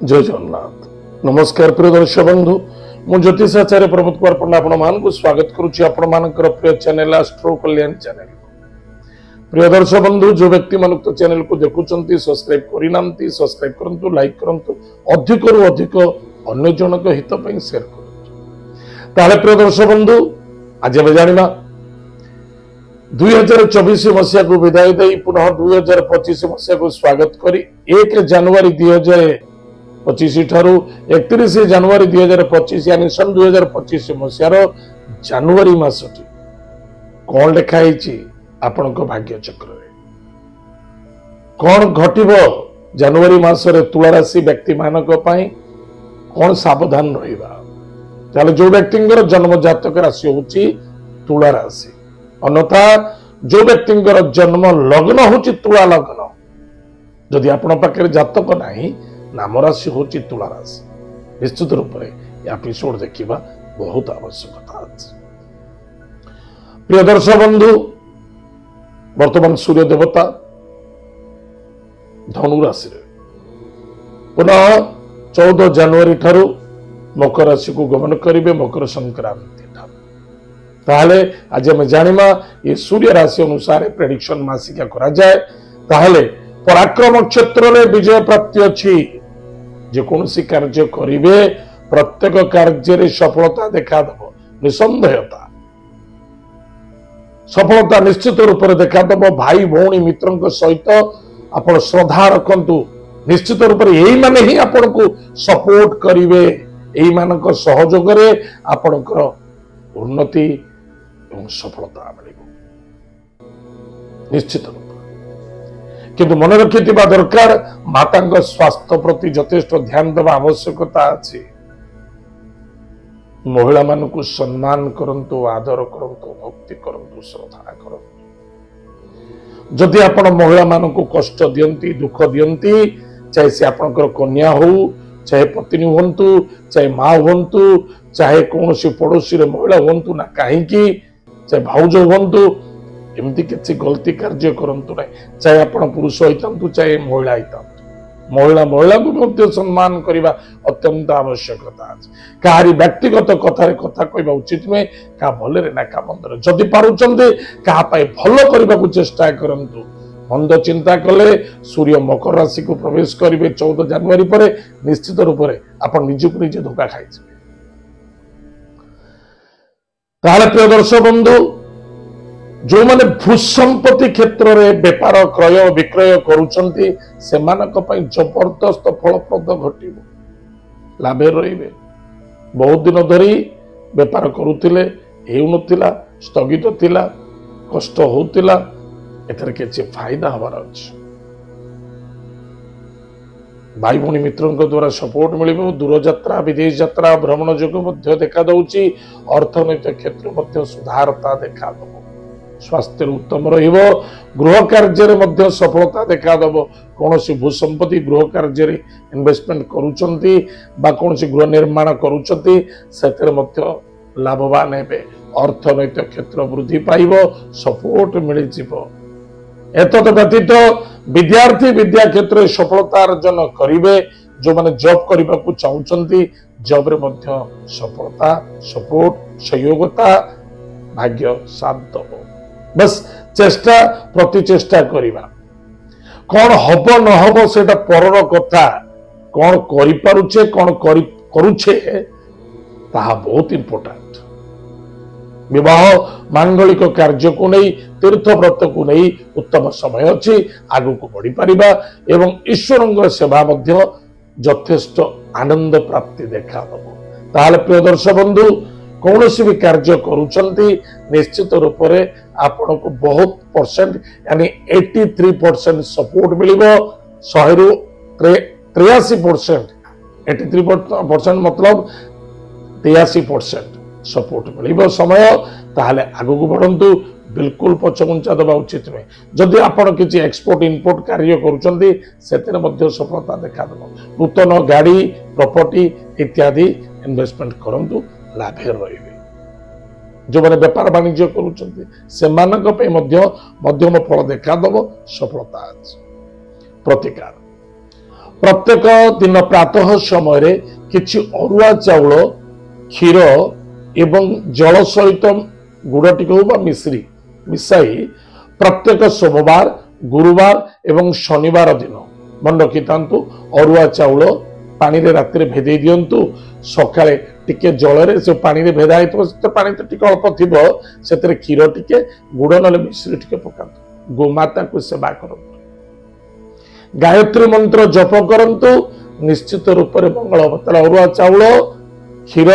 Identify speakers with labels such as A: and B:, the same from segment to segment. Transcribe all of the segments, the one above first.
A: जय जगन्नाथ नमस्कार प्रिय दर्शक बंधु मु ज्योतिषाचार्य प्रमोद कुमार पंडा आपण मानक स्वागत करुच्ची आपण मानकर प्रिय चैनल एस्ट्रो कल्याण चैनल प्रिय दर्शक बंधु जो व्यक्ति मानक तो चैनल को देखुचंती सब्सक्राइब करिनांती सब्सक्राइब करंतु लाइक करंतु अधिक रु अधिक अन्य जनक हित पई शेयर करंतु ताले प्रिय दर्शक बंधु आज हम जानिबा 2024 मसीहा को विदाय दे पुनः 2025 मसीहा को स्वागत करी 1 जनवरी 2025 ठारू 31 जनवरी 2025 यानी सन 2025 मसीहार जनवरी मासटी कौन लिखाई आपण भाग्य चक्र कौन घटब जनवरी मासरे तुला राशि व्यक्ति मानक कौन सावधान रहा जो व्यक्ति जन्म जातक राशि होची तुला राशि अन्यथा जो व्यक्ति जन्म लग्न होची तुला लग्न जदि आपण पाखे जातक नहीं नाम राशि होची तुला राशि निश्चित रूप से एपिसोड देखा बहुत आवश्यकता अछि। प्रिय दर्शक बंधु वर्तमान सूर्य देवता धनु राशि पुनः 14 जनवरी ठारू मकर राशि को गमन करेंगे मकर संक्रांति ताहले आज हम जानिमा ये सूर्य राशि अनुसार प्रेडिक्शन मासिका करा जाए ताहले पराक्रम क्षेत्र में विजय प्राप्ति अच्छी जेकोसी कार्य करिवे प्रत्येक कार्य रे सफलता देखा दब निसंदेहता सफलता निश्चित रूप से देखा दब भाई भौणी मित्र सहित आपण श्रद्धा रखंतु निश्चित रूप से यही माने ही आपण को सपोर्ट करिवे एही मानक सहयोग रे आपणकर उन्नति एवं सफलता मिल निश्चित रूप किंतु मन रखि दरकार माता स्वास्थ्य प्रति यथेष्ट ध्यान देवा आवश्यकता अछि। महिला मान को सम्मान करंतु आदर करंतु भक्ति करंतु श्रद्धा करंतु जदि आपण महिला मान को कष्ट दियंती दुख दियंती चाहे से आपनकर कन्या हो चाहे पत्नी हुंतु चाहे माँ हुंतु चाहे कौन सी पड़ोसी महिला हुंतु ना कहीं चाहे भाउज हुंतु एमती किसी गलती कार्य करंतु ना चाहे आपण पुरुष होइतंतु चाहे महिला होइतंतु महिला को मध्य सम्मान करबा अत्यंत आवश्यकता अछि। काहारी व्यक्तिगत कथा कहबा उचित नुहे का भले ना का मंदर जदि पारुचंदे का पाए भलो करबा को चेष्टा करंतु मंद चिंता कले सूर्य मकर राशि को प्रवेश करेंगे 14 जनवरी पर निश्चित रूप से आप निजक निजे धोखा खाई प्रिय दर्शक बंधु जो माने भूसंपत्ति क्षेत्र में बेपार क्रय विक्रय करुचंती सेमानक पई जबरदस्त फलप्रद घटिबो लाभे रहिबे बहुत दिन धरी बेपार करुतिले हेउनतिला स्थगित थिला कष्ट होतिला एथर किसी फायदा हबार अछि। भाई भौणी मित्रों द्वारा सपोर्ट मिल दूर यात्रा विदेश यात्रा भ्रमण जोग देखा दौची अर्थनैतिक क्षेत्र सुधारता देखा दब स्वास्थ्य उत्तम गृह कार्य सफलता देखा दब कौन सी भूसंपत्ति गृह कार्य इन्वेस्टमेंट करुचंती बा कौन सी गृह निर्माण करुचंती सेतिर लाभवान हेबे अर्थनैतिक क्षेत्र वृद्धि पाइब सपोर्ट मिल जिवो एतद व्यतीत विद्यार्थी विद्या क्षेत्र में सफलता अर्जन करेंगे जो माने जॉब करने को चाहते जॉब रे मध्य सफलता सपोर्ट सहयोगता भाग्य साथ दब बस चेष्टा प्रति चेष्टा करवा कौन हब न हब से परर कथा कौन करिपारुछे कौन करुछे ताहा बहुत इंपोर्टेंट विवाह मांगलिक कार्य को नहीं तीर्थ व्रत को नहीं उत्तम समय अच्छी आगु को बढ़ी पारिबा एवं ईश्वर सेवा मध्य यथेष्ट आनंद प्राप्ति देखा दब ताहले प्रिय दर्शक बंधु कौन सी भी कार्य करुचंती निश्चित रूप से आपण को बहुत परसेंट यानी 83% सपोर्ट मिल 100 रु 83% 83% मतलब 83% सपोर्ट मिल समय ताहले आगु को बढ़ंतु बिल्कुल पछघुंचा दबा उचित नुहे जदि आपण किसी एक्सपोर्ट इम्पोर्ट कार्य करुचंती सेतिर मध्य सफलता देखा दब नूतन गाड़ी प्रॉपर्टी इत्यादि इन्वेस्टमेंट करंतु लाभे रहिबे जो माने व्यापार वाणिज्य करुचंती सेमानक पे मध्यम फल देखा दब सफलता अछि। प्रतिकार प्रत्येक दिन प्रातः समय किछि अरुआ चाउल क्षीर एवं जल सहित गुड़ टिक मिश्री मिसाई प्रत्येक सोमवार गुरुवार एवं शनिवार दिन मन रखी था अरुआ चाउल पानी रे राति भेदे दिंतु सकाळे टिके जल से पानी रे भेदा तो पानी तो टिके अल्प थी से क्षीर टिके गुड़ ना मिश्री टिके पकातु गोमाता को सेवा करतु गायत्री मंत्र जप करंतु निश्चित रूप से मंगल अवतार अरुआ चाउल क्षीर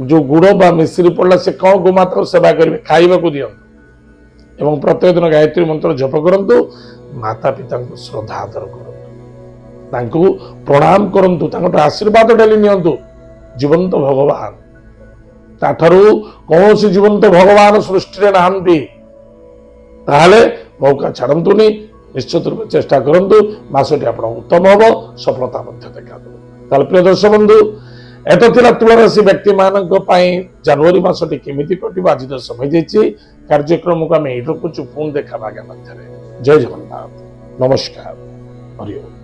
A: जो गुड़ बा मिश्री पड़ला से कौन गोमाता को सेवा करेंगे खाइबा को दियंतु एवं प्रत्येक दिन गायत्री मंत्र जप करंतु माता पिता को श्रद्धा आदर करंतु प्रणाम करंतु आशीर्वाद डेली नियंतु जीवंत भगवान ताठरू कौन सी जीवंत भगवान सृष्टि नहांती ताहले मौका छाड़तुनि निश्चित रूप चेष्टा करंतु मासटी आप उत्तम हम सफलता देखा ताल प्रिय दर्शक बंधु एत थिला तुला राशि व्यक्ति मानक जनवरी मासटी केमिति कटिबो आज तो समय जाइए कार्यक्रम को आम ये रखुचु पुणी देखा आगे मध्य जय जगन्नाथ नमस्कार हरि ओम।